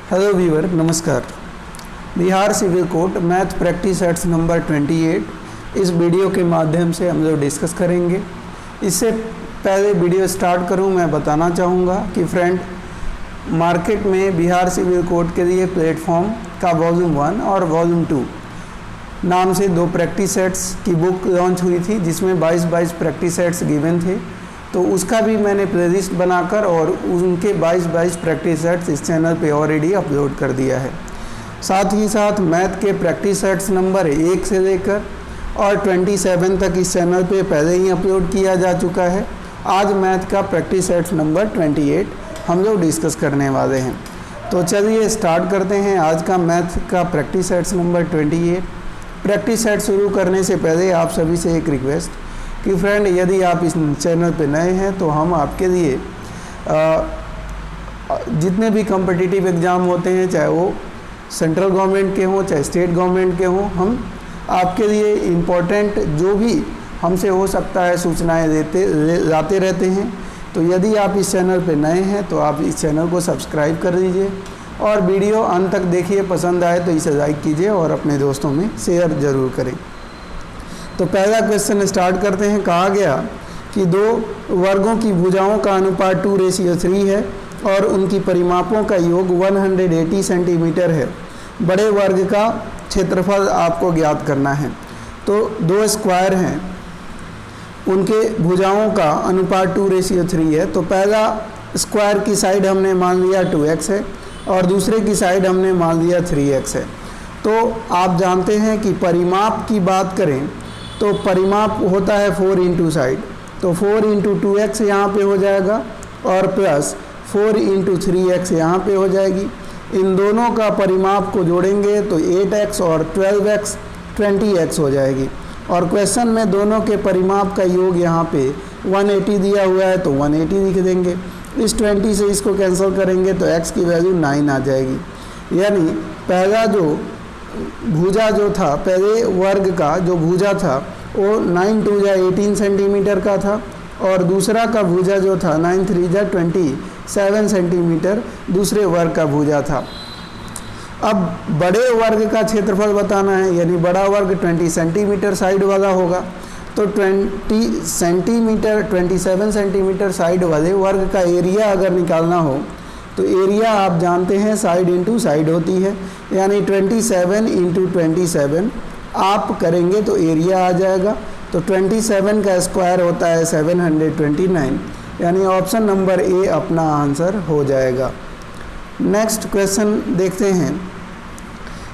Hello viewer, नमस्कार। Bihar civil court math practice sets number 28 इस video के माध्यम से हम लोग डिस्कस करेंगे। इससे पहले वीडियो स्टार्ट करूं, मैं बताना चाहूँगा कि फ्रेंड, मार्केट में बिहार सिविल कोर्ट के लिए प्लेटफॉर्म का वॉल्यूम 1 और वॉल्यूम 2 नाम से 2 प्रैक्टिस सेट्स की बुक लॉन्च हुई थी, जिसमें 22 प्रैक्टिस सेट्स गिवन थे। तो उसका भी मैंने प्लेलिस्ट बनाकर और उनके 22 प्रैक्टिस सेट्स इस चैनल पे ऑलरेडी अपलोड कर दिया है। साथ ही साथ मैथ के प्रैक्टिस सेट्स नंबर 1 से लेकर और 27 तक इस चैनल पे पहले ही अपलोड किया जा चुका है। आज मैथ का प्रैक्टिस सेट्स नंबर 28 हम लोग डिस्कस करने वाले हैं। तो चलिए स्टार्ट करते हैं आज का मैथ का practice sets number 28। Practice set शुरू करने से पहले आप सभी से एक रिक्वेस्ट कि फ्रेंड, यदि आप इस चैनल पे नए हैं तो हम आपके लिए जितने भी कॉम्पिटिटिव एग्ज़ाम होते हैं, चाहे वो सेंट्रल गवर्नमेंट के हों चाहे स्टेट गवर्नमेंट के हों, हम आपके लिए इम्पोर्टेंट जो भी हमसे हो सकता है सूचनाएं लाते रहते हैं। तो यदि आप इस चैनल पे नए हैं तो आप इस चैनल को सब्सक्राइब कर लीजिए और वीडियो अंत तक देखिए। पसंद आए तो इसे लाइक कीजिए और अपने दोस्तों में शेयर ज़रूर करें। तो पहला क्वेश्चन स्टार्ट करते हैं। कहा गया कि 2 वर्गों की भुजाओं का अनुपात 2:3 है और उनकी परिमापों का योग 180 सेंटीमीटर है। बड़े वर्ग का क्षेत्रफल आपको ज्ञात करना है। तो 2 स्क्वायर हैं, उनके भुजाओं का अनुपात 2:3 है। तो पहला स्क्वायर की साइड हमने मान लिया 2x है और दूसरे की साइड हमने मान लिया 3x है। तो आप जानते हैं कि परिमाप की बात करें तो परिमाप होता है 4 इंटू साइड। तो 4 इंटू 2x यहाँ पर हो जाएगा और प्लस 4 इंटू 3x यहाँ पर हो जाएगी। इन दोनों का परिमाप को जोड़ेंगे तो 8x और 12x 20x हो जाएगी। और क्वेश्चन में दोनों के परिमाप का योग यहाँ पे 180 दिया हुआ है तो 180 लिख देंगे। इस 20 से इसको कैंसिल करेंगे तो x की वैल्यू 9 आ जाएगी। यानी पहला जो भुजा जो था, पहले वर्ग का जो भुजा था वो 9 2 18 सेंटीमीटर का था और दूसरा का भुजा जो था 9 3 27 सेंटीमीटर दूसरे वर्ग का भुजा था। अब बड़े वर्ग का क्षेत्रफल बताना है, यानी बड़ा वर्ग 20 सेंटीमीटर साइड वाला होगा। तो 20 सेंटीमीटर 27 सेंटीमीटर साइड वाले वर्ग का एरिया अगर निकालना हो तो एरिया आप जानते हैं साइड इंटू साइड होती है, यानी 27 इंटू 27 आप करेंगे तो एरिया आ जाएगा। तो 27 का स्क्वायर होता है 729, यानी ऑप्शन नंबर ए अपना आंसर हो जाएगा। नेक्स्ट क्वेश्चन देखते हैं।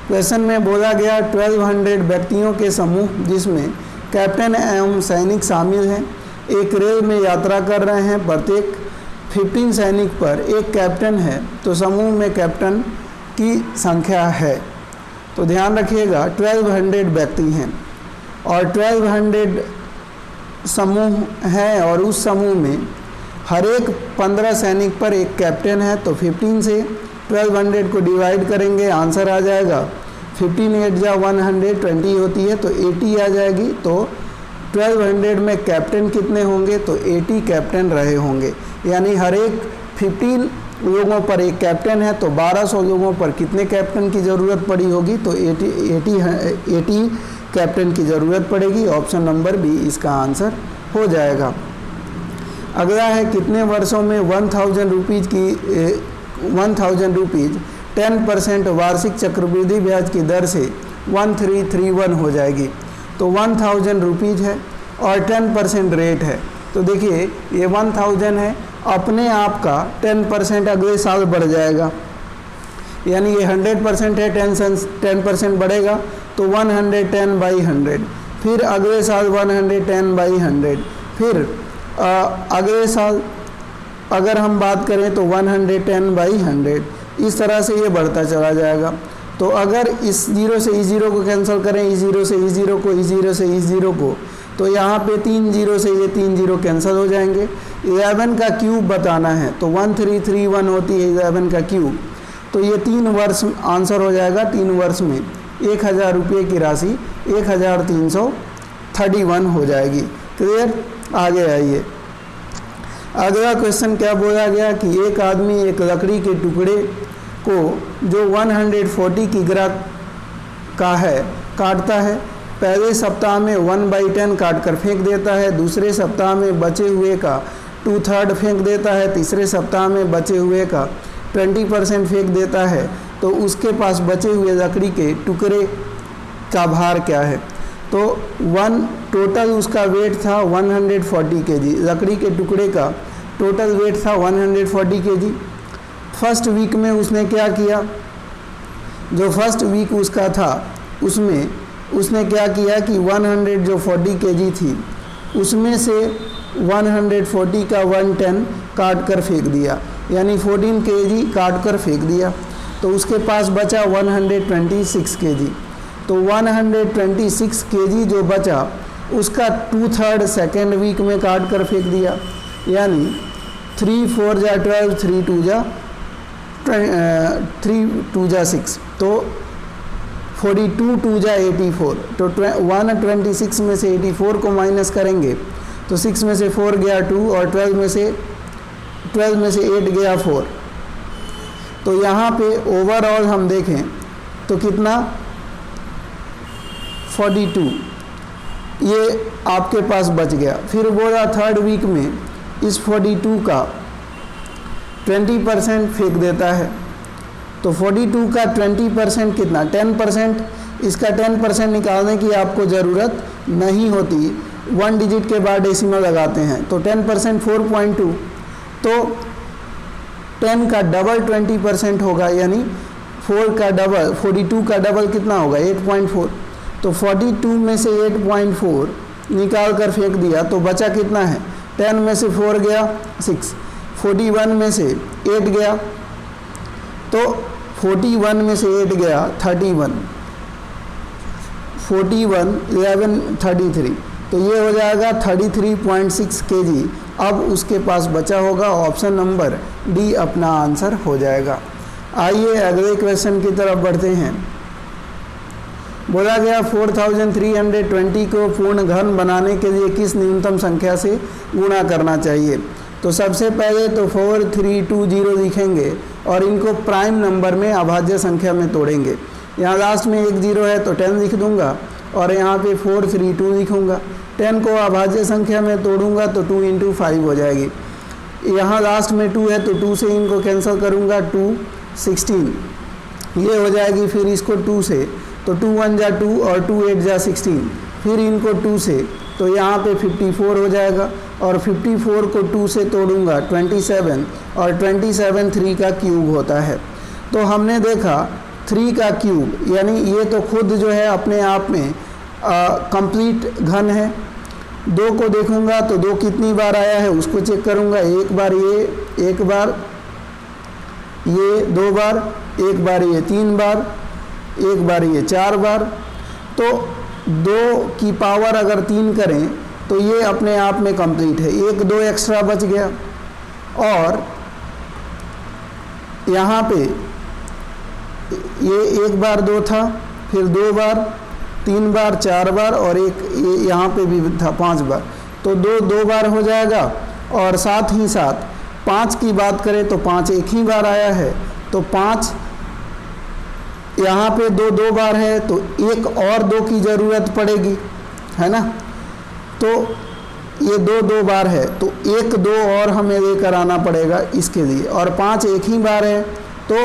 क्वेश्चन में बोला गया 1200 व्यक्तियों के समूह जिसमें कैप्टन एवं सैनिक शामिल हैं, एक रेल में यात्रा कर रहे हैं। प्रत्येक 15 सैनिक पर एक कैप्टन है, तो समूह में कैप्टन की संख्या है। तो ध्यान रखिएगा 1200 व्यक्ति हैं और 1200 समूह हैं और उस समूह में हर एक 15 सैनिक पर एक कैप्टन है। तो 15 से 1200 को डिवाइड करेंगे, आंसर आ जाएगा 15 8 जा 120 होती है तो 80 आ जाएगी। तो 1200 में कैप्टन कितने होंगे तो 80 कैप्टन रहे होंगे, यानी हर एक 15 लोगों पर एक कैप्टन है तो 1200 लोगों पर कितने कैप्टन की ज़रूरत पड़ी होगी तो 80 कैप्टन की ज़रूरत पड़ेगी। ऑप्शन नंबर बी इसका आंसर हो जाएगा। अगला है कितने वर्षों में 1000 रुपीज़ 10% वार्षिक चक्रवृद्धि ब्याज की दर से 1331 हो जाएगी। तो 1000 रुपीज़ है और 10% रेट है। तो देखिए ये 1000 है, अपने आप का 10% अगले साल बढ़ जाएगा, यानी ये 100% है, 10% बढ़ेगा तो 110/100। फिर अगले साल 110/100। फिर अगले साल अगर हम बात करें तो 110/100। इस तरह से ये बढ़ता चला जाएगा। तो अगर इस 0 से इस 0 को कैंसिल करें, इस 0 से इस 0 को, इस 0 से इस 0 को, तो यहाँ पे 3 0 से ये 3 0 कैंसिल हो जाएंगे। 11 का क्यूब बताना है तो 1331 होती है 11 का क्यूब। तो ये 3 वर्ष आंसर हो जाएगा। 3 वर्ष में 1000 रुपये की राशि 1331 हो जाएगी। क्लियर? आगे आइए। अगला क्वेश्चन क्या बोला गया कि एक आदमी एक लकड़ी के टुकड़े को जो 140 किग्रा का है काटता है, पहले सप्ताह में 1/10 काट कर फेंक देता है, दूसरे सप्ताह में बचे हुए का 2/3 फेंक देता है, तीसरे सप्ताह में बचे हुए का 20% फेंक देता है, तो उसके पास बचे हुए लकड़ी के टुकड़े का भार क्या है? तो टोटल उसका वेट था 140 kg, लकड़ी के टुकड़े का टोटल वेट था 140 kg। फर्स्ट वीक में उसने क्या किया, जो फर्स्ट वीक उसका था उसमें उसने क्या किया कि 140 kg थी, उसमें से 140 का 110 काट कर फेंक दिया, यानी 14 kg काट कर फेंक दिया, तो उसके पास बचा 126 kg। तो 126 kg जो बचा उसका 2/3 सेकेंड वीक में काट कर फेंक दिया, यानी 3 4 जा 12, 3 2 जा 6, तो 42 2 जा 84। तो 126 में से 84 को माइनस करेंगे तो 6 में से 4 गया 2 और 12 में से 8 गया 4। तो यहाँ पे ओवरऑल हम देखें तो कितना 42 ये आपके पास बच गया। फिर बोला थर्ड वीक में इस 42 का 20% फेंक देता है, तो 42 का 20% कितना 10%, इसका 10% निकालने की आपको ज़रूरत नहीं होती, 1 डिजिट के बाद डेसिमल लगाते हैं, तो 10% 4.2, तो 10 का डबल 20% होगा, यानी 4 का डबल 42 का डबल कितना होगा 8.4। तो 42 में से 8.4 निकाल कर फेंक दिया तो बचा कितना है, 10 में से 4 गया 6, 41 में से 8 गया, तो 41 में से 8 गया 31, 41 11 33, तो ये हो जाएगा 33.6 kg। अब उसके पास बचा होगा, ऑप्शन नंबर डी अपना आंसर हो जाएगा। आइए अगले क्वेश्चन की तरफ बढ़ते हैं। बोला गया 4320 को पूर्ण घन बनाने के लिए किस न्यूनतम संख्या से गुणा करना चाहिए? तो सबसे पहले तो 4320 लिखेंगे और इनको प्राइम नंबर में अभाज्य संख्या में तोड़ेंगे। यहाँ लास्ट में 1 0 है तो 10 लिख दूंगा और यहाँ पे 432 लिखूंगा। 10 को अभाज्य संख्या में तोड़ूंगा तो 2 × 5 हो जाएगी। यहाँ लास्ट में 2 है तो 2 से इनको कैंसिल करूँगा, 2 16 ये हो जाएगी। फिर इसको 2 से तो 2 1 जा 2 और 2 8 जा 16, फिर इनको 2 से तो यहाँ पे 54 हो जाएगा और 54 को 2 से तोड़ूंगा 27 और 27 3 का क्यूब होता है। तो हमने देखा 3 का क्यूब, यानी ये तो खुद जो है अपने आप में कंप्लीट घन है। 2 को देखूंगा तो 2 कितनी बार आया है उसको चेक करूंगा, एक बार ये, एक बार ये, 2 बार, एक बार ये, 3 बार, एक बार ये, 4 बार। तो 2 की पावर अगर 3 करें तो ये अपने आप में कंप्लीट है। 1 2 एक्स्ट्रा बच गया और यहाँ पे ये 1 बार 2 था, फिर 2 बार, 3 बार, 4 बार और एक ये यहाँ पे भी था 5 बार। तो 2 बार हो जाएगा। और साथ ही साथ 5 की बात करें तो 5 एक ही बार आया है, तो 5 यहाँ पे 2 बार है तो एक और 2 की ज़रूरत पड़ेगी, है ना। तो ये 2 बार है तो 1 2 और हमें लेकर आना पड़ेगा इसके लिए, और 5 एक ही बार है तो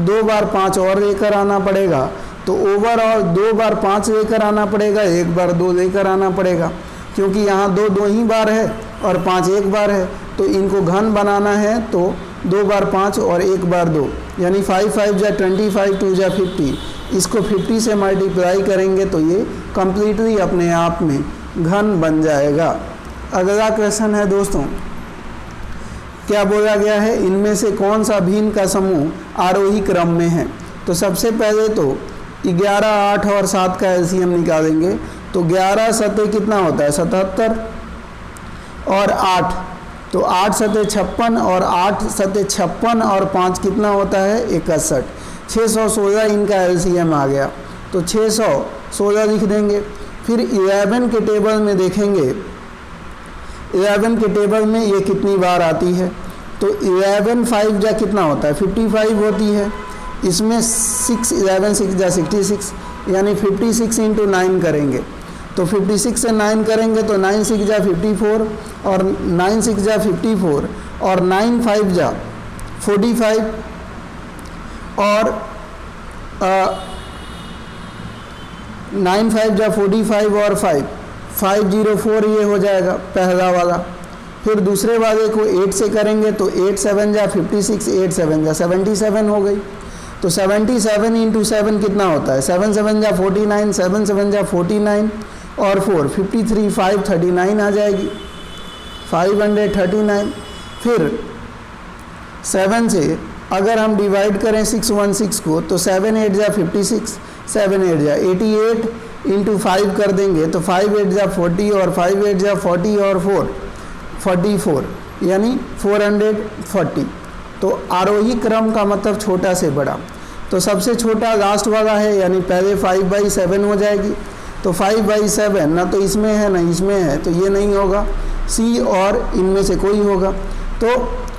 2 बार 5 और लेकर आना पड़ेगा। तो ओवरऑल 2 बार 5 लेकर आना पड़ेगा, 1 बार 2 लेकर आना पड़ेगा, क्योंकि यहाँ 2 ही बार है और 5 एक बार है। तो इनको घन बनाना है तो 2 बार 5 और 1 बार 2, यानी 5 5 जा 25, 2 जा 50, इसको 50 से मल्टीप्लाई करेंगे तो ये कम्प्लीटली अपने आप में घन बन जाएगा। अगला क्वेश्चन है दोस्तों, क्या बोला गया है, इनमें से कौन सा भिन्न का समूह आरोही क्रम में है? तो सबसे पहले तो 11 8 और 7 का एलसीएम निकालेंगे। तो 11 सतह कितना होता है 77 और 8, तो 8 सतह 56 और 8 सतह 56 और 5 कितना होता है 61, 616 इनका एलसीएम आ गया। तो 616 लिख देंगे। फिर 11 के टेबल में देखेंगे, 11 के टेबल में ये कितनी बार आती है। तो 11 5 जा कितना होता है 55 होती है, इसमें 6 11 6 जा 66, यानी 56 इंटू 9 करेंगे तो 56 से 9 करेंगे तो 9 6 जा 54 और 9 6 जा 54 और 9 5 जा 45 और 9 5 जा 45 और 504 ये हो जाएगा पहला वाला। फिर दूसरे वाले को 8 से करेंगे तो 8 7 जा 56, 8 7 जा 77 हो गई। तो 77 इंटू 7 कितना होता है 7 7 जा 49, 7 7 जा 49 और 4 53 539 आ जाएगी 539। फिर 7 से अगर हम डिवाइड करें 616 को तो 7 8 जा 56, 7 8 जा 88 इंटू 5 कर देंगे तो 5 8 जा 40 और 5 8 जा 40 और 4 44 यानी 440। तो आरोही क्रम का मतलब छोटा से बड़ा, तो सबसे छोटा लास्ट वाला है यानी पहले 5/7 हो जाएगी। तो 5/7 ना तो इसमें है ना इसमें है तो ये नहीं होगा, सी और इनमें से कोई होगा। तो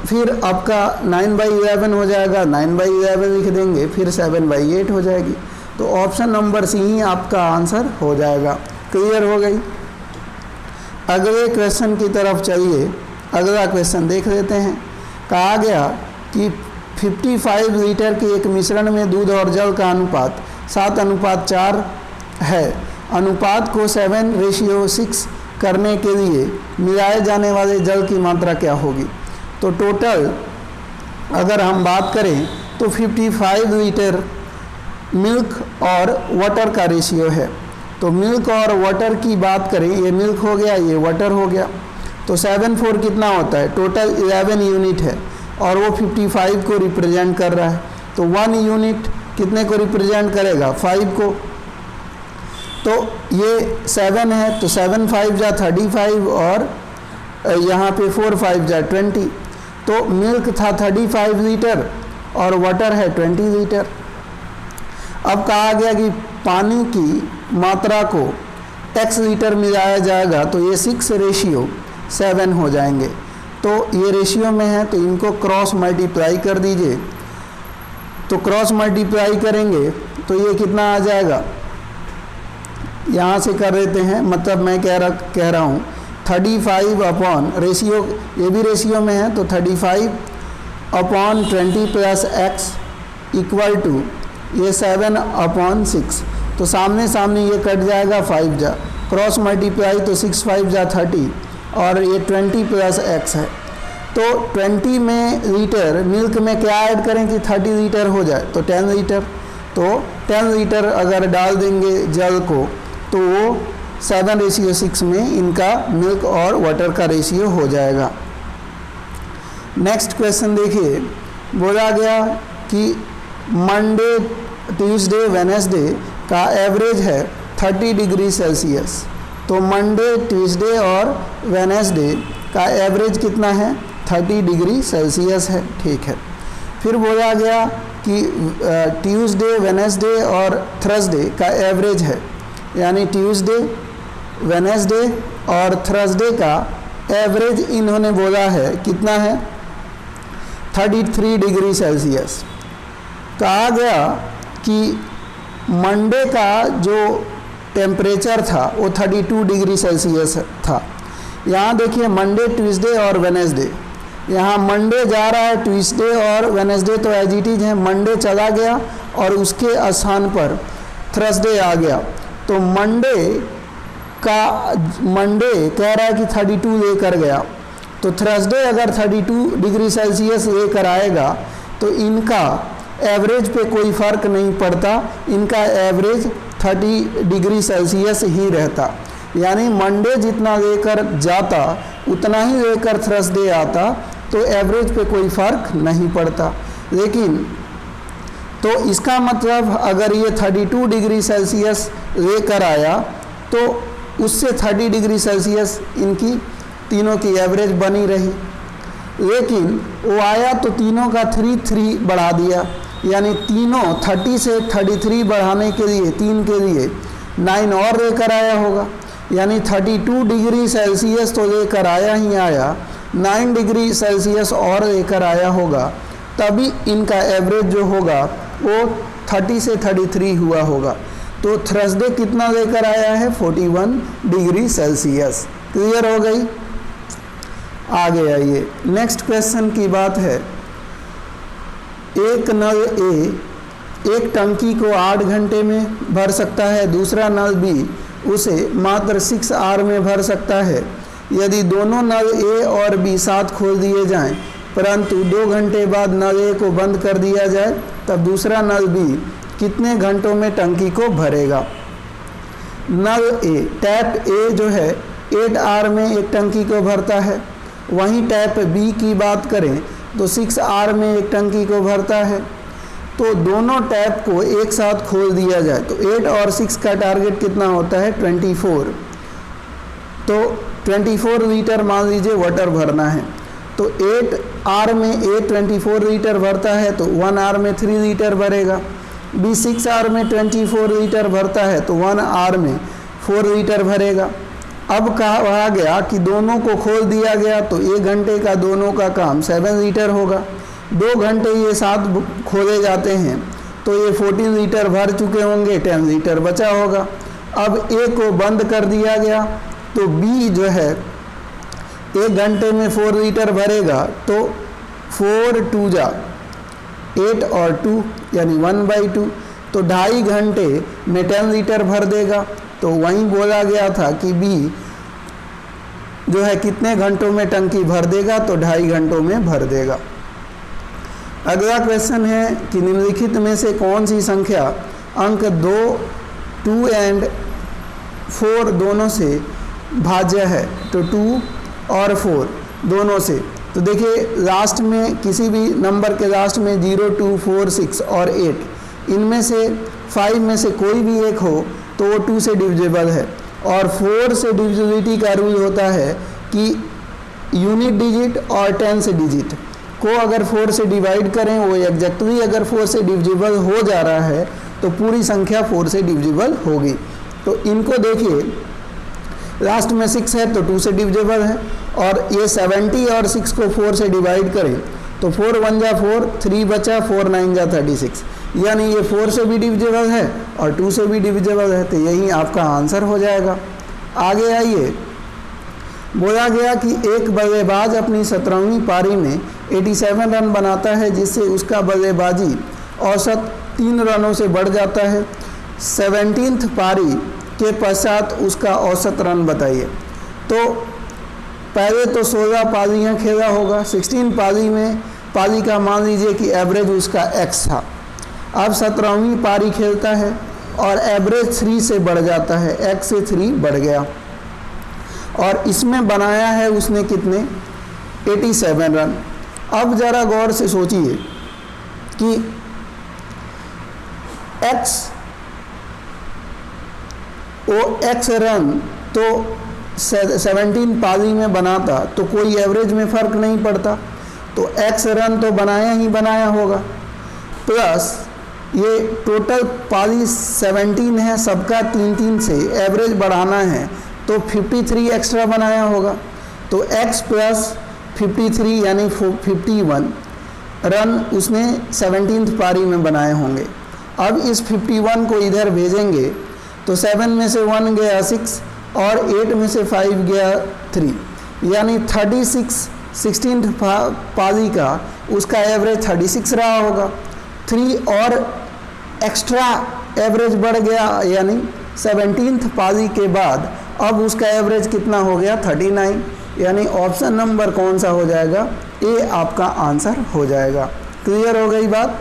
फिर आपका 9/11 हो जाएगा, 9/11 लिख देंगे, फिर 7/8 हो जाएगी। तो ऑप्शन नंबर सी ही आपका आंसर हो जाएगा। क्लियर हो गई। अगले क्वेश्चन की तरफ चलिए, अगला क्वेश्चन देख लेते हैं। कहा गया कि 55 लीटर के एक मिश्रण में दूध और जल का अनुपात 7:4 है। अनुपात को 7:6 करने के लिए मिलाए जाने वाले जल की मात्रा क्या होगी। तो टोटल अगर हम बात करें तो 55 लीटर मिल्क और वाटर का रेशियो है। तो मिल्क और वाटर की बात करें, ये मिल्क हो गया, ये वाटर हो गया। तो 7/4 कितना होता है, टोटल 11 यूनिट है और वो 55 को रिप्रेजेंट कर रहा है। तो 1 यूनिट कितने को रिप्रेजेंट करेगा, 5 को। तो ये 7 है तो 7 5 जा 35 और यहाँ पे 4 5 जा 20। तो मिल्क था 35 लीटर और वाटर है 20 लीटर। अब कहा गया कि पानी की मात्रा को x लीटर मिलाया जाएगा तो ये 6:7 हो जाएंगे। तो ये रेशियो में है तो इनको क्रॉस मल्टीप्लाई कर दीजिए। तो क्रॉस मल्टीप्लाई करेंगे तो ये कितना आ जाएगा, यहाँ से कर देते हैं, मतलब मैं कह रहा हूँ 35 अपॉन रेशियो, ये भी रेशियो में है तो 35/20 प्लस x इक्वल टू ये 7/6। तो सामने सामने ये कट जाएगा 5 जा, क्रॉस मल्टीप्लाई तो 6 5 जा 30 और ये 20 प्लस x है। तो 20 में लीटर मिल्क में क्या ऐड करें कि 30 लीटर हो जाए, तो 10 लीटर। तो 10 लीटर अगर डाल देंगे जल को तो वो 7:6 में इनका मिल्क और वाटर का रेशियो हो जाएगा। नेक्स्ट क्वेश्चन देखिए, बोला गया कि मंडे ट्यूसडे वेडनेसडे का एवरेज है 30 डिग्री सेल्सियस। तो मंडे ट्यूसडे और वेडनेसडे का एवरेज कितना है, 30 डिग्री सेल्सियस है। ठीक है। फिर बोला गया कि ट्यूसडे वेडनेसडे और थर्सडे का एवरेज है, यानी ट्यूसडे वेडनेसडे और थर्सडे का एवरेज इन्होंने बोला है कितना है, 33 डिग्री सेल्सियस। कहा गया कि मंडे का जो टेम्परेचर था वो 32 डिग्री सेल्सियस था। यहाँ देखिए मंडे ट्यूसडे और वेडनेसडे, यहाँ मंडे जा रहा है, ट्यूसडे और वेडनेसडे तो एज इट इज है, मंडे चला गया और उसके स्थान पर थर्सडे आ गया। तो मंडे कह रहा है कि 32 लेकर गया, तो थर्सडे अगर 32 डिग्री सेल्सियस लेकर आएगा तो इनका एवरेज पे कोई फ़र्क नहीं पड़ता, इनका एवरेज 30 डिग्री सेल्सियस ही रहता। यानी मंडे जितना लेकर जाता उतना ही लेकर थर्सडे आता, तो एवरेज पे कोई फ़र्क नहीं पड़ता। लेकिन तो इसका मतलब अगर ये 32 डिग्री सेल्सियस लेकर आया तो उससे 30 डिग्री सेल्सियस इनकी तीनों की एवरेज बनी रही। लेकिन वो आया तो तीनों का 3 बढ़ा दिया, यानी तीनों 30 से 33 बढ़ाने के लिए 3 के लिए 9 और लेकर आया होगा, यानी 32 डिग्री सेल्सियस तो लेकर आया ही आया, 9 डिग्री सेल्सियस और लेकर आया होगा, तभी इनका एवरेज जो होगा वो 30 से 33 हुआ होगा। तो थर्सडे कितना लेकर आया है? 41 डिग्री सेल्सियस। क्लियर हो गई? आगे आइए, नेक्स्ट क्वेश्चन की बात है। एक नल ए एक टंकी को 8 घंटे में भर सकता है, दूसरा नल बी उसे मात्र 6 आवर में भर सकता है। यदि दोनों नल ए और बी साथ खोल दिए जाएं, परंतु 2 घंटे बाद नल ए को बंद कर दिया जाए, तब दूसरा नल बी कितने घंटों में टंकी को भरेगा? नल ए, टैप ए जो है 8 आवर में एक टंकी को भरता है। वहीं टैप बी की बात करें तो 6 आवर में एक टंकी को भरता है। तो दोनों टैप को एक साथ खोल दिया जाए तो 8 और 6 का टारगेट कितना होता है? 24। तो 24 लीटर मान लीजिए वाटर भरना है। तो 8 आवर में ए 24 लीटर भरता है तो 1 आवर में 3 लीटर भरेगा। बी 6 आवर में 24 लीटर भरता है तो 1 आवर में 4 लीटर भरेगा। अब कहा गया कि दोनों को खोल दिया गया तो 1 घंटे का दोनों का काम 7 लीटर होगा। 2 घंटे ये साथ खोले जाते हैं तो ये 14 लीटर भर चुके होंगे, 10 लीटर बचा होगा। अब ए को बंद कर दिया गया तो बी जो है 1 घंटे में 4 लीटर भरेगा। तो 4 2 जा 8 और 2 यानी 1/2, तो 2.5 घंटे में 10 लीटर भर देगा। तो वहीं बोला गया था कि बी जो है कितने घंटों में टंकी भर देगा? तो 2.5 घंटों में भर देगा। अगला क्वेश्चन है कि निम्नलिखित में से कौन सी संख्या अंक 2 एंड 4 दोनों से भाज्य है? तो 2 और 4 दोनों से। तो देखिए लास्ट में किसी भी नंबर के लास्ट में 0 2 4 6 और 8 इनमें से 5 में से कोई भी एक हो तो वो 2 से डिविजिबल है। और 4 से डिविजिबिलिटी का रूल होता है कि यूनिट डिजिट और 10 से डिजिट को अगर 4 से डिवाइड करें, वो एग्जैक्टली अगर 4 से डिविजिबल हो जा रहा है तो पूरी संख्या 4 से डिविजिबल होगी। तो इनको देखिए लास्ट में 6 है तो 2 से डिविजिबल है, और ये 70 और 6 को 4 से डिवाइड करें तो 4 1 जा 4, 3 बचा, 4 9 जा 36, यानी ये 4 से भी डिविजिबल है और 2 से भी डिविजिबल है। तो यही आपका आंसर हो जाएगा। आगे आइए, बोला गया कि एक बल्लेबाज अपनी 17वीं पारी में 87 रन बनाता है, जिससे उसका बल्लेबाजी औसत 3 रनों से बढ़ जाता है। 17th पारी के पश्चात उसका औसत रन बताइए। तो पहले तो 16 पारियाँ खेला होगा, 16 पारी में पारी का मान लीजिए कि एवरेज उसका x था। अब 17वीं पारी खेलता है और एवरेज 3 से बढ़ जाता है, x से 3 बढ़ गया, और इसमें बनाया है उसने कितने? 87 रन। अब ज़रा गौर से सोचिए कि x रन तो 17 पारी में बनाता तो कोई एवरेज में फ़र्क नहीं पड़ता, तो x रन तो बनाया ही बनाया होगा, प्लस ये टोटल पारी 17 है, सबका 3-3 से एवरेज बढ़ाना है तो 53 एक्स्ट्रा बनाया होगा। तो x प्लस 53 यानी 51 रन उसने 17th पारी में बनाए होंगे। अब इस 51 को इधर भेजेंगे तो 7 में से 1 गया 6 और 8 में से 5 गया 3, यानी 36 16th पारी का उसका एवरेज 36 रहा होगा। 3 और एक्स्ट्रा एवरेज बढ़ गया, यानी 17th पारी के बाद अब उसका एवरेज कितना हो गया? 39, यानी ऑप्शन नंबर कौन सा हो जाएगा? ए आपका आंसर हो जाएगा। क्लियर हो गई बात?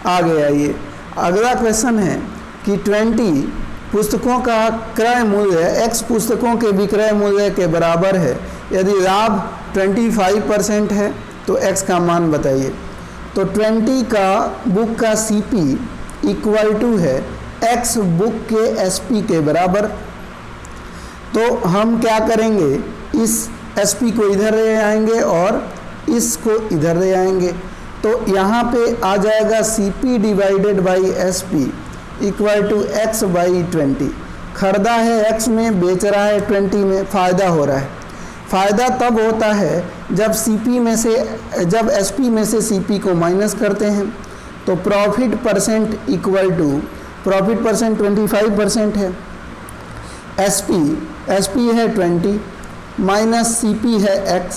आगे आइए, अगला क्वेश्चन है कि 20 पुस्तकों का क्रय मूल्य x पुस्तकों के विक्रय मूल्य के बराबर है। यदि लाभ 25% है तो x का मान बताइए। तो 20 का बुक का CP इक्वल टू है x बुक के SP के बराबर। तो हम क्या करेंगे, इस SP को इधर ले आएंगे और इसको इधर ले आएंगे, तो यहाँ पे आ जाएगा CP divided by SP equal to x by 20। खरीदा है x में, बेच रहा है 20 में, फ़ायदा हो रहा है। फ़ायदा तब होता है जब एसपी में से सीपी को माइनस करते हैं, तो profit percent equal to, profit percent 25% है, एसपी है 20 माइनस सीपी है x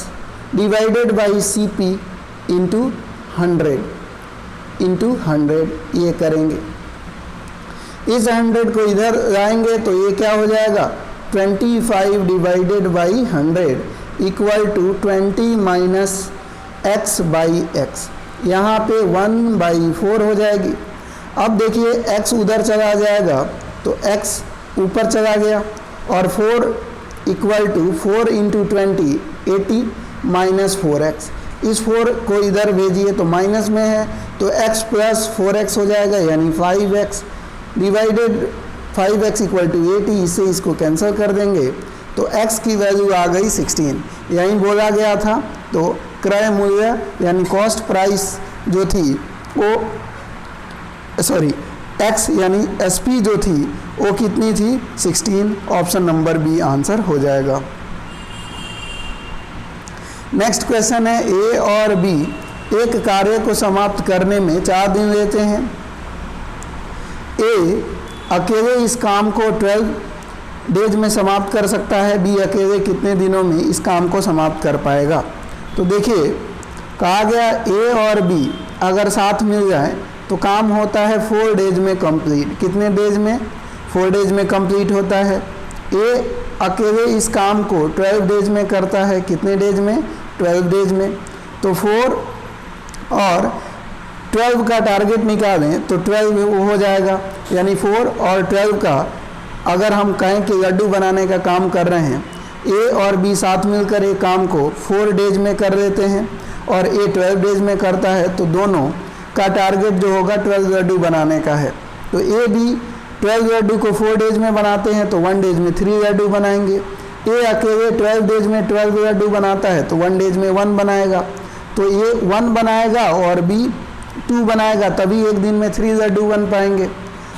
divided by CP into 100 ये करेंगे। इस 100 को इधर लाएंगे तो ये क्या हो जाएगा, 25 divided by 100 equal to 20 minus x by x, यहाँ पे 1/4 हो जाएगी। अब देखिए x उधर चला जाएगा तो x ऊपर चला गया और 4 equal to 4 into 20 80 minus 4x, इस 4 को इधर भेजिए तो माइनस में है तो x प्लस 4x हो जाएगा यानी 5x divided 5x equal to 80, इससे इसको कैंसिल कर देंगे तो x की वैल्यू आ गई 16। यहीं बोला गया था, तो क्रय मूल्य यानी कॉस्ट प्राइस जो थी वो x यानी SP जो थी वो कितनी थी, 16। ऑप्शन नंबर बी आंसर हो जाएगा। नेक्स्ट क्वेश्चन है, ए और बी एक कार्य को समाप्त करने में 4 दिन लेते हैं। ए अकेले इस काम को 12 डेज में समाप्त कर सकता है, बी अकेले कितने दिनों में इस काम को समाप्त कर पाएगा। तो देखिए कहा गया ए और बी अगर साथ मिल जाए तो काम होता है 4 डेज में कंप्लीट। कितने डेज में, 4 डेज में कंप्लीट होता है। ए अकेले इस काम को 12 डेज में करता है, कितने डेज में, 12 डेज में। तो 4 और 12 का टारगेट निकालें तो 12 हो जाएगा, यानी 4 और 12 का अगर हम कहें कि लड्डू बनाने का काम कर रहे हैं, ए और बी साथ मिलकर एक काम को 4 डेज में कर लेते हैं और ए 12 डेज में करता है, तो दोनों का टारगेट जो होगा 12 लड्डू बनाने का है। तो ए बी 12 लड्डू को 4 डेज में बनाते हैं तो 1 डेज में 3 लड्डू बनाएंगे। ए अकेले 12 डेज में 12 लड्डू बनाता है तो 1 डेज में 1 बनाएगा। तो ये 1 बनाएगा और बी 2 बनाएगा, तभी एक दिन में 3 लड्डू बन पाएंगे।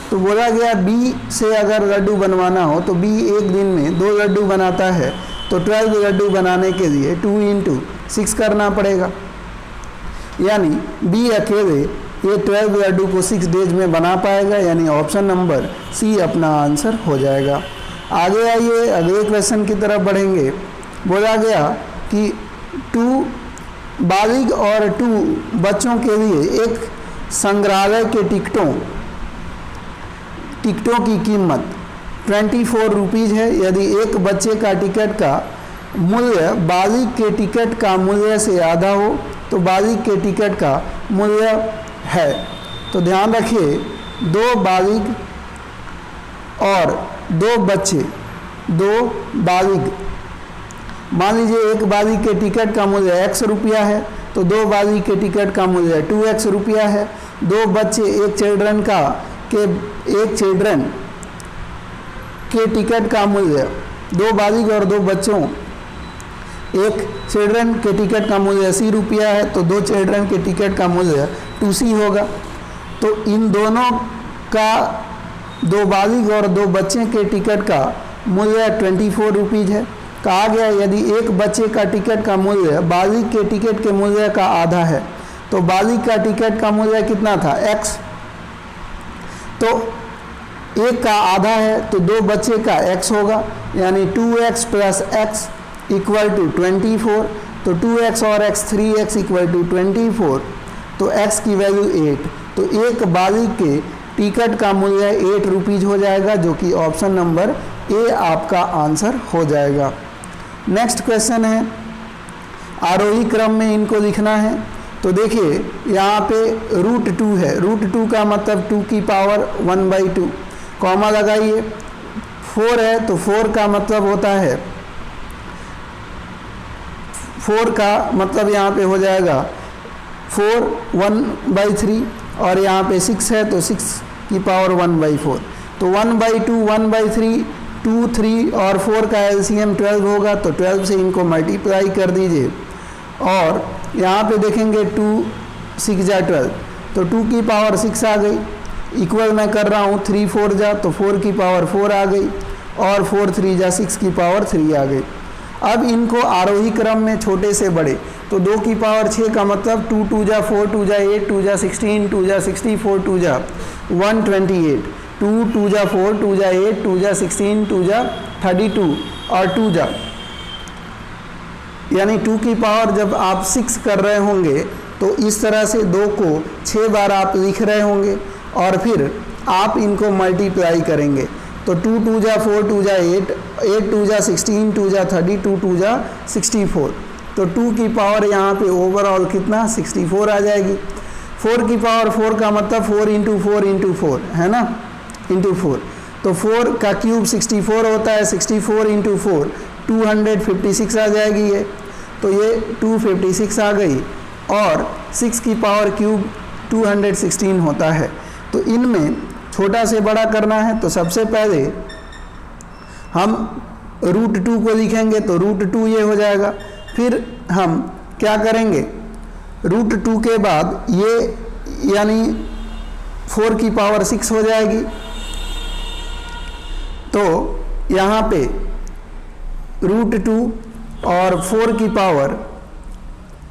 तो बोला गया बी से अगर लड्डू बनवाना हो तो बी एक दिन में 2 लड्डू बनाता है, तो 12 लड्डू बनाने के लिए 2 इंटू 6 करना पड़ेगा, यानी बी अकेले ये 12 लड्डू को 6 डेज में बना पाएगा, यानी ऑप्शन नंबर सी अपना आंसर हो जाएगा। आगे आइए अगले क्वेश्चन की तरफ बढ़ेंगे। बोला गया कि 2 बालिग और 2 बच्चों के लिए एक संग्रहालय के टिकटों की कीमत 24 रुपीज़ है। यदि एक बच्चे का टिकट का मूल्य बालिग के टिकट का मूल्य से आधा हो तो बालिग के टिकट का मूल्य है। तो ध्यान रखिए 2 बालिग और 2 बच्चे, 2 बालिग, मान लीजिए एक बालिग के टिकट का मूल्य x रुपया है तो 2 बालिग के टिकट का मूल्य 2x रुपया है। 2 बच्चे एक चिल्ड्रन के टिकट का मूल्य, 2 बालिग और 2 बच्चों एक चिल्ड्रन के टिकट का मूल्य 80 रुपया है तो 2 चिल्ड्रन के टिकट का मूल्य 2C होगा। तो इन दोनों का 2 बालिग और 2 बच्चे के टिकट का मूल्य 24 रुपीज़ है। कहा गया यदि एक बच्चे का टिकट का मूल्य बालिग के टिकट के मूल्य का आधा है तो बालिग का टिकट का मूल्य कितना था, x, तो एक का आधा है तो 2 बच्चे का x होगा, यानी 2x plus x equal to 24। तो 2x और x 3x इक्वल टू 24, तो x की वैल्यू 8। तो एक बालिग के टिकट का मूल्य 8 रुपीज़ हो जाएगा, जो कि ऑप्शन नंबर ए आपका आंसर हो जाएगा। नेक्स्ट क्वेश्चन है, आरोही क्रम में इनको लिखना है। तो देखिए यहाँ पे √2 है, √2 का मतलब 2 की पावर 1/2, कॉमा लगाइए। 4 है तो 4 का मतलब होता है, 4 का मतलब यहाँ पे हो जाएगा 4 1/3, और यहाँ पे 6 है तो 6 की पावर 1/4। तो 1/2 1/3 2 3 और 4 का LCM 12 होगा, तो 12 से इनको मल्टीप्लाई कर दीजिए। और यहाँ पे देखेंगे 2 6 जा 12, तो 2 की पावर 6 आ गई, इक्वल मैं कर रहा हूँ 3 4 जा, तो 4 की पावर 4 आ गई, और 4 3 जा 6 की पावर 3 आ गई। अब इनको आरोही क्रम में छोटे से बड़े, तो 2 की पावर 6 का मतलब 2 2 जा 4, 2 जा 8, 2 जा 16, 2 जा 64, 2 जा 128, 2 2 जा 4, 2 जा 8, 2 जा 16, 2 जा 32 और 2 जा, यानी 2 की पावर जब आप 6 कर रहे होंगे तो इस तरह से 2 को 6 बार आप लिख रहे होंगे और फिर आप इनको मल्टीप्लाई करेंगे। तो 2 2 जा 4, 2 जा 8, 8 2 जा 16, 2 जा 32, 2 जा 64। तो 2 की पावर यहाँ पे ओवरऑल कितना 64 आ जाएगी। 4 की पावर 4 का मतलब 4 इंटू 4 इंटू 4 है ना, इंटू 4। तो 4 का क्यूब 64 होता है, 64 इंटू 4 256 आ जाएगी ये। तो ये 256 आ गई और 6 की पावर क्यूब 216 होता है। तो इनमें छोटा से बड़ा करना है तो सबसे पहले हम √2 को लिखेंगे, तो √2 ये हो जाएगा। फिर हम क्या करेंगे, √2 के बाद ये यानी 4 की पावर 6 हो जाएगी। तो यहाँ पे √2 और 4 की पावर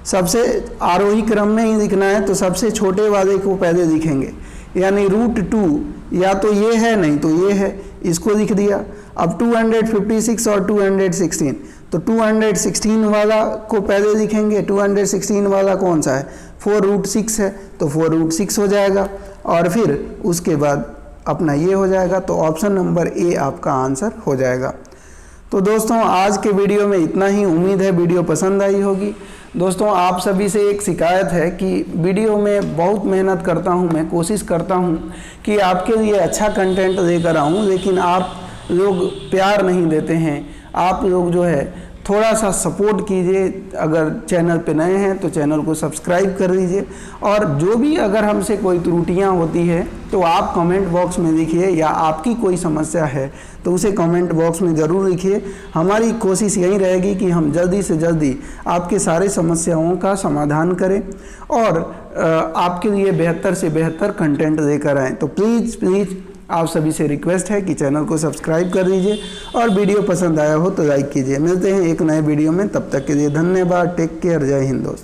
सबसे आरोही क्रम में ही लिखना है, तो सबसे छोटे वाले को पहले लिखेंगे, यानी √2 या तो ये है नहीं तो ये है, इसको लिख दिया। अब 256 और 216, तो 216 वाला को पहले लिखेंगे। 216 वाला कौन सा है, 4√6 है, तो 4√6 हो जाएगा और फिर उसके बाद अपना ये हो जाएगा। तो ऑप्शन नंबर ए आपका आंसर हो जाएगा। तो दोस्तों आज के वीडियो में इतना ही, उम्मीद है वीडियो पसंद आई होगी। दोस्तों आप सभी से एक शिकायत है कि वीडियो में बहुत मेहनत करता हूं, मैं कोशिश करता हूं कि आपके लिए अच्छा कंटेंट लेकर आऊं, लेकिन आप लोग प्यार नहीं देते हैं। आप लोग जो है थोड़ा सा सपोर्ट कीजिए। अगर चैनल पे नए हैं तो चैनल को सब्सक्राइब कर दीजिए और जो भी अगर हमसे कोई त्रुटियां होती है तो आप कमेंट बॉक्स में लिखिए, या आपकी कोई समस्या है तो उसे कमेंट बॉक्स में ज़रूर लिखिए। हमारी कोशिश यही रहेगी कि हम जल्दी से जल्दी आपके सारे समस्याओं का समाधान करें और आपके लिए बेहतर से बेहतर कंटेंट लेकर आएँ। तो प्लीज़ आप सभी से रिक्वेस्ट है कि चैनल को सब्सक्राइब कर दीजिए और वीडियो पसंद आया हो तो लाइक कीजिए। मिलते हैं एक नए वीडियो में, तब तक के लिए धन्यवाद। टेक केयर, जय हिंद दोस्त।